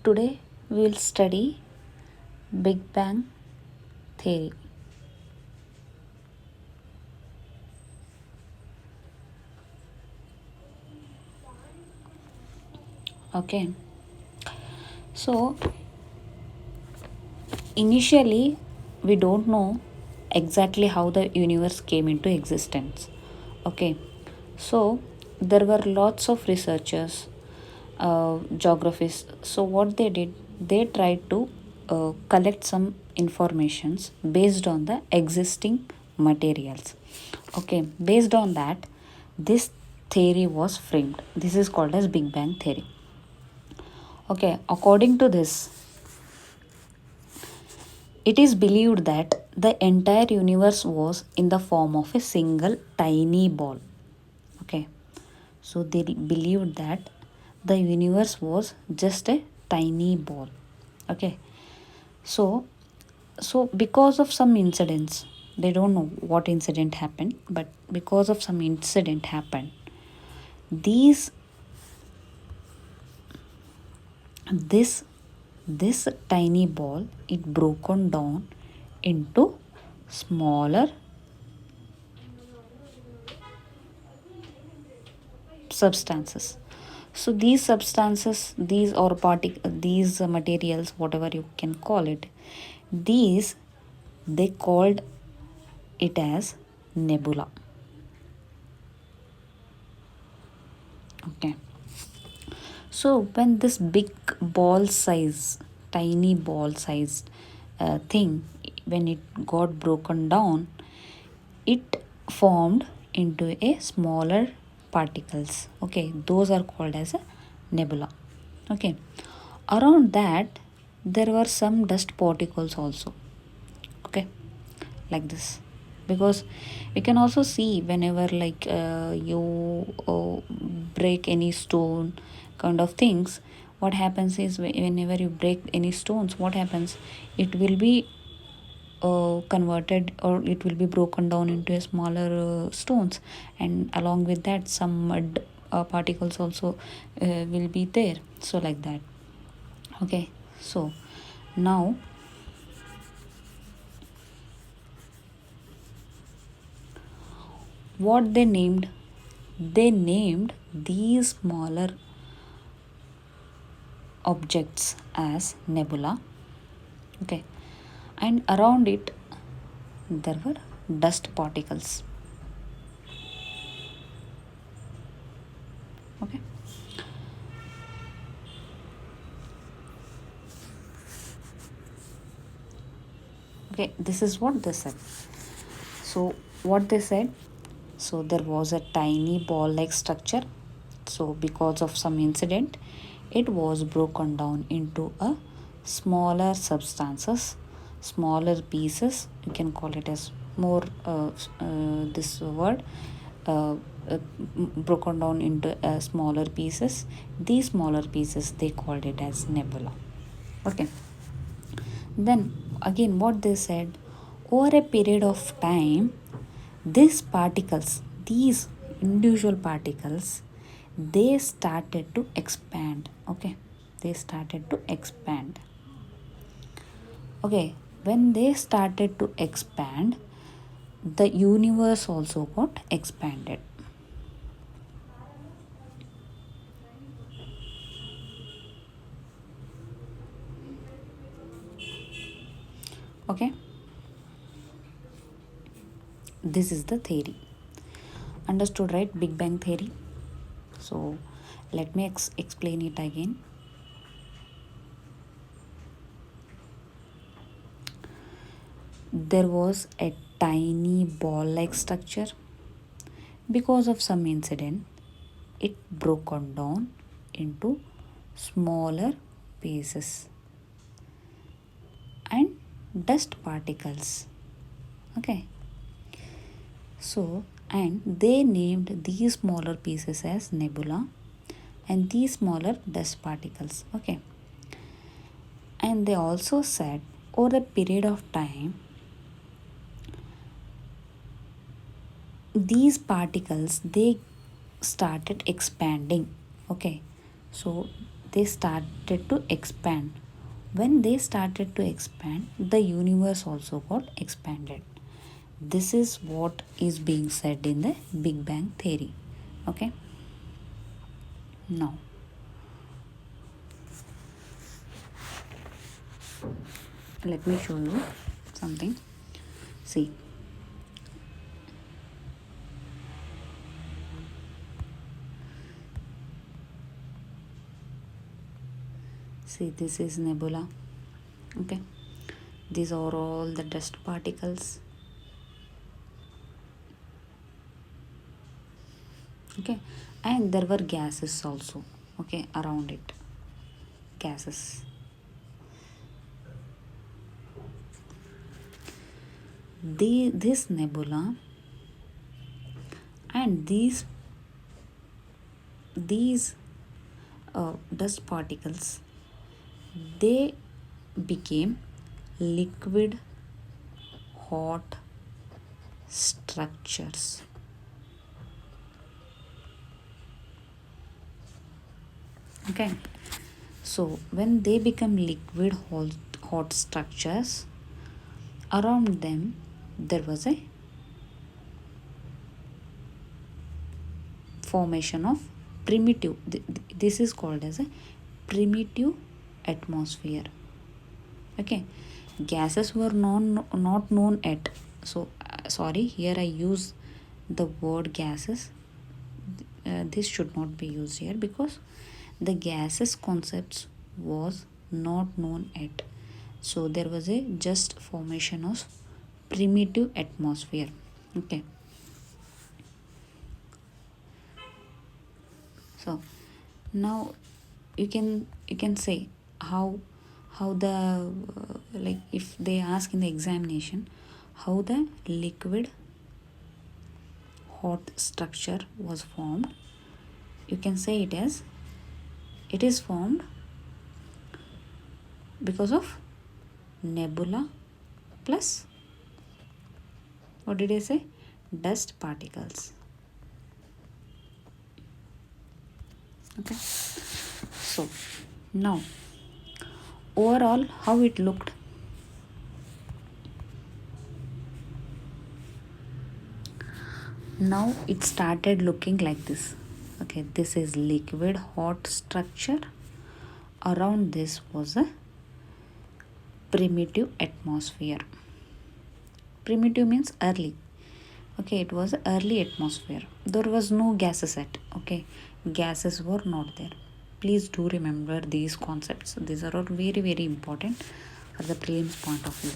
Today we will study Big Bang theory. Okay, so initially we don't know exactly how the universe came into existence. Okay, so there were lots of researchers, geographists. So what they did, they tried to collect some informations based on the existing materials. Okay, based on that, this theory was framed. This is called as Big Bang theory. Okay, according to this, it is believed that the entire universe was in the form of a single tiny ball. Okay, so they believed that the universe was just a tiny ball. Okay, so because of some incidents, they don't know what incident happened, but because of some incident happened, these this this tiny ball, it broken down into smaller substances. So these substances, these materials, whatever you can call it, these they called it as nebula. Okay, so when this big ball size, tiny ball sized thing, when it got broken down, it formed into a smaller particles. Okay, those are called as a nebula. Okay, around that there were some dust particles also. Okay, like this, because we can also see whenever like you break any stone kind of things, what happens is whenever you break any stones, what happens, it will be converted, or it will be broken down into a smaller stones, and along with that some mud particles also will be there, so like that. Okay, so now what they named these smaller objects as nebula. Okay, and around it there were dust particles. Okay, okay, this is what they said. So what they said, so there was a tiny ball like structure. So because of some incident, it was broken down into a smaller substances, smaller pieces, you can call it as more this word, uh, broken down into smaller pieces. These smaller pieces, they called it as nebula. Okay, then again what they said, over a period of time, these particles, these individual particles, they started to expand. Okay, they started to expand. Okay, when they started to expand, the universe also got expanded. Okay, this is the theory. Understood, right? Big Bang theory. So let me explain it again. There was a tiny ball like structure. Because of some incident, it broken down into smaller pieces and dust particles. Okay, so and they named these smaller pieces as nebula and these smaller dust particles. Okay, and they also said over a period of time, these particles, they started expanding. Okay, so they started to expand. When they started to expand, the universe also got expanded. This is what is being said in the Big Bang theory. Okay, now let me show you something. See, this is nebula. Okay, these are all the dust particles. Okay, and there were gases also, okay, around it, gases. This nebula and these dust particles, they became liquid hot structures. Okay, so when they become liquid hot structures, around them there was a formation of primitive, this is called as a primitive atmosphere. Okay, gases were not known yet. So sorry, here I use the word gases. This should not be used here because the gases concepts was not known yet. So there was a just formation of primitive atmosphere. Okay, so now you can say how the like if they ask in the examination how the liquid hot structure was formed, you can say it is formed because of nebula plus, what did I say, dust particles. Okay, so now overall how it looked. Now it started looking like this. Okay, this is liquid hot structure. Around this was a primitive atmosphere. Primitive means early. Okay, it was early atmosphere. There was no gases at. Okay, gases were not there. Please do remember these concepts. These are all very very important for the prelims point of view.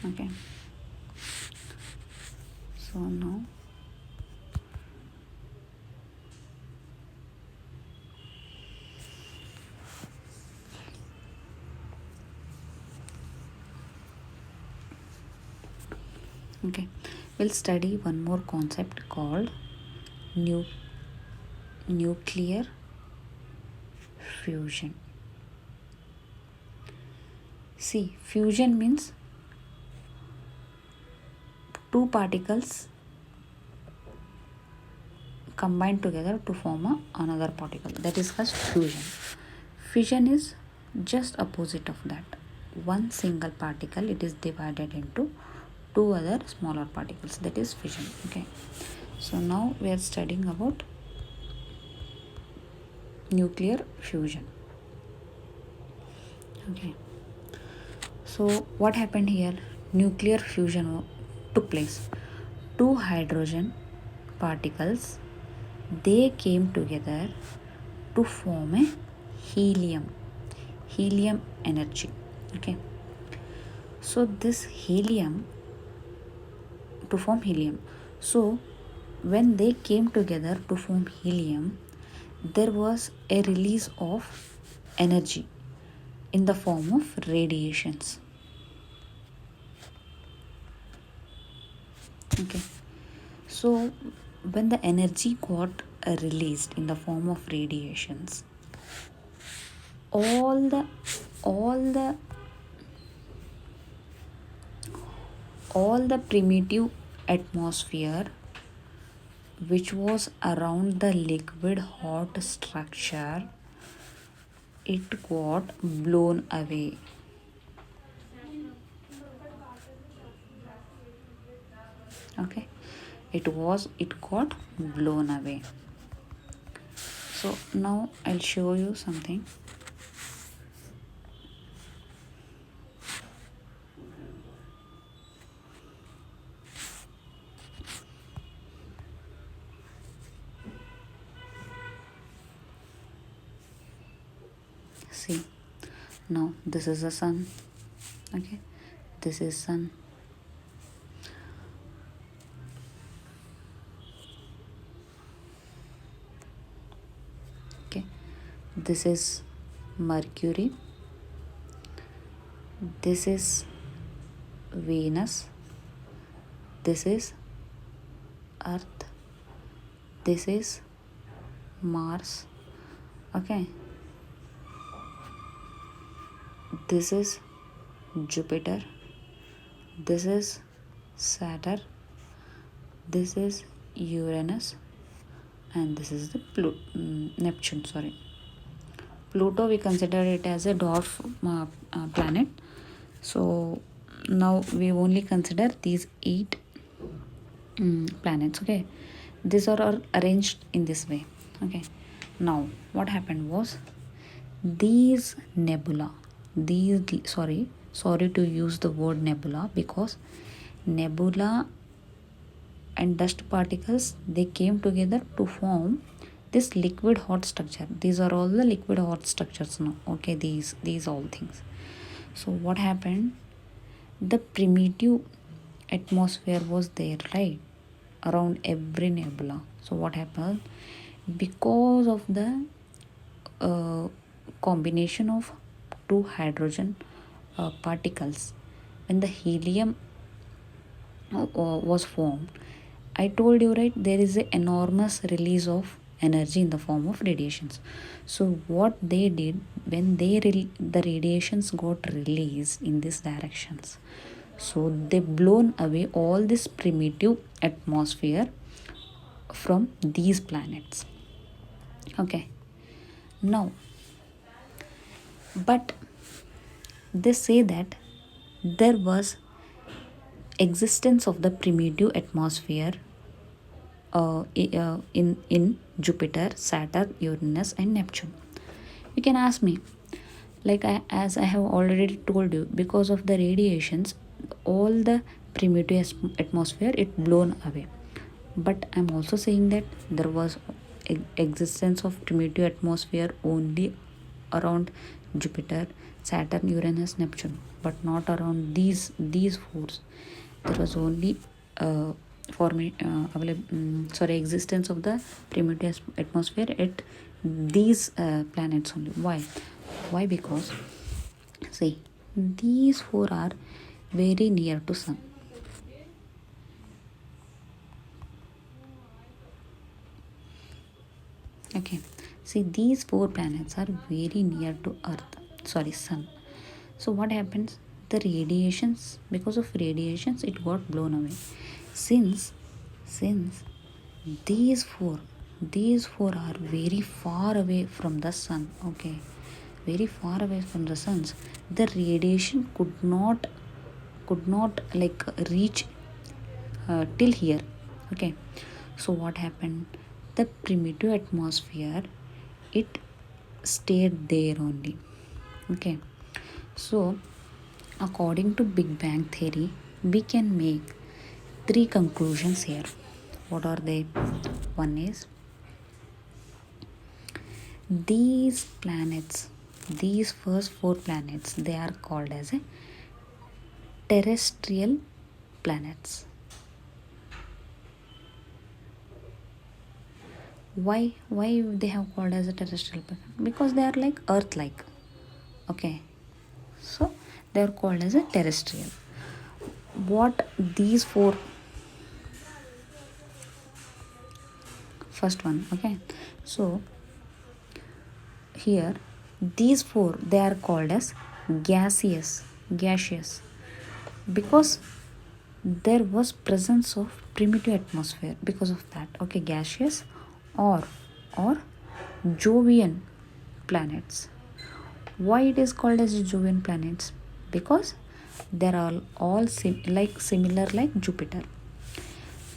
Okay, so now okay, we'll study one more concept called nuclear fusion. See, fusion means two particles combine together to form another particle, that is called fusion. Fission is just opposite of that. One single particle, it is divided into two other smaller particles, that is fission. Okay, so now we are studying about nuclear fusion. Okay, so what happened here? Nuclear fusion took place. Two hydrogen particles, they came together to form a helium energy. Okay, so this helium, to form helium, so when they came together to form helium, there was a release of energy in the form of radiations. Okay, so when the energy got released in the form of radiations, all the primitive atmosphere which was around the liquid hot structure, it got blown away. Okay, it got blown away. So now I'll show you something. See, now this is the sun. Okay, this is sun. Okay, this is Mercury, this is Venus, this is Earth, this is Mars. Okay, this is Jupiter, this is Saturn, this is Uranus, and this is the Neptune. Sorry, Pluto, we consider it as a dwarf planet. So now we only consider these 8 planets. Okay, these are all arranged in this way. Okay, now what happened was, these nebula, these, sorry to use the word nebula, because nebula and dust particles, they came together to form this liquid hot structure. These are all the liquid hot structures now. Okay, these all things. So what happened, the primitive atmosphere was there, right, around every nebula. So what happened, because of the combination of 2 hydrogen particles, when the helium was formed, I told you, right, there is an enormous release of energy in the form of radiations. So what they did, when the radiations got released in these directions, so they blown away all this primitive atmosphere from these planets. Okay, now, but they say that there was existence of the primitive atmosphere in Jupiter, Saturn, Uranus, and Neptune. You can ask me, like as I have already told you, because of the radiations, all the primitive atmosphere it blown away. But I'm also saying that there was existence of primitive atmosphere only around Jupiter, Saturn, Uranus, Neptune, but not around these 4. There was only existence of the primitive atmosphere at these planets only. Why? Because, see, these 4 are very near to sun. Okay, see, these 4 planets are very near to sun. So what happens, the radiations, because of radiations it got blown away. Since these four are very far away from the sun. Okay, very far away from the suns, the radiation could not like reach till here. Okay, so what happened, the primitive atmosphere, it stayed there only. Okay, so according to Big Bang theory, we can make 3 conclusions here. What are they? One is, these planets, these first 4 planets, they are called as a terrestrial planets. Why they have called as a terrestrial planet? Because they are like Earth like. Okay, so they are called as a terrestrial. What these 4, first one. Okay, so here these 4, they are called as gaseous, because there was presence of primitive atmosphere because of that. Okay, gaseous or or Jovian planets. Why it is called as Jovian planets? Because they are all similar like Jupiter.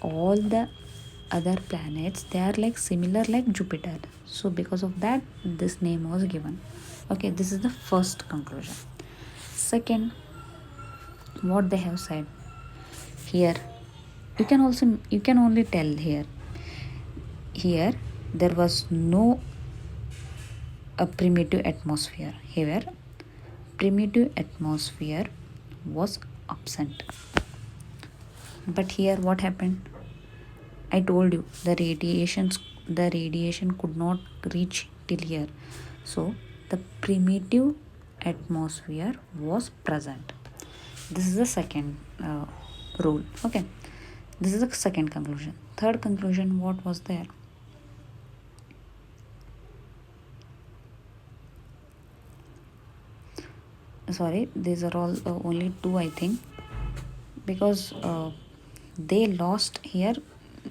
All the other planets, they are like similar like Jupiter. So because of that, this name was given. Okay, this is the first conclusion. Second, what they have said here, you can only tell here there was no a primitive atmosphere. Here primitive atmosphere was absent. But here what happened? I told you the radiation could not reach till here. So the primitive atmosphere was present. This is the second rule. Okay, this is the second conclusion. Third conclusion, what was there? Sorry, these are all only two, I think, because they lost here.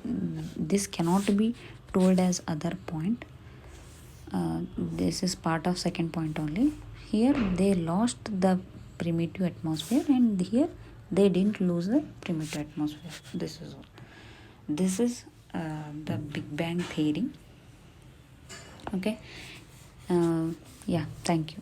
This cannot be told as other point. This is part of second point only. Here they lost the primitive atmosphere, and here they didn't lose the primitive atmosphere. This is all. This is the Big Bang theory. Okay. Yeah, thank you.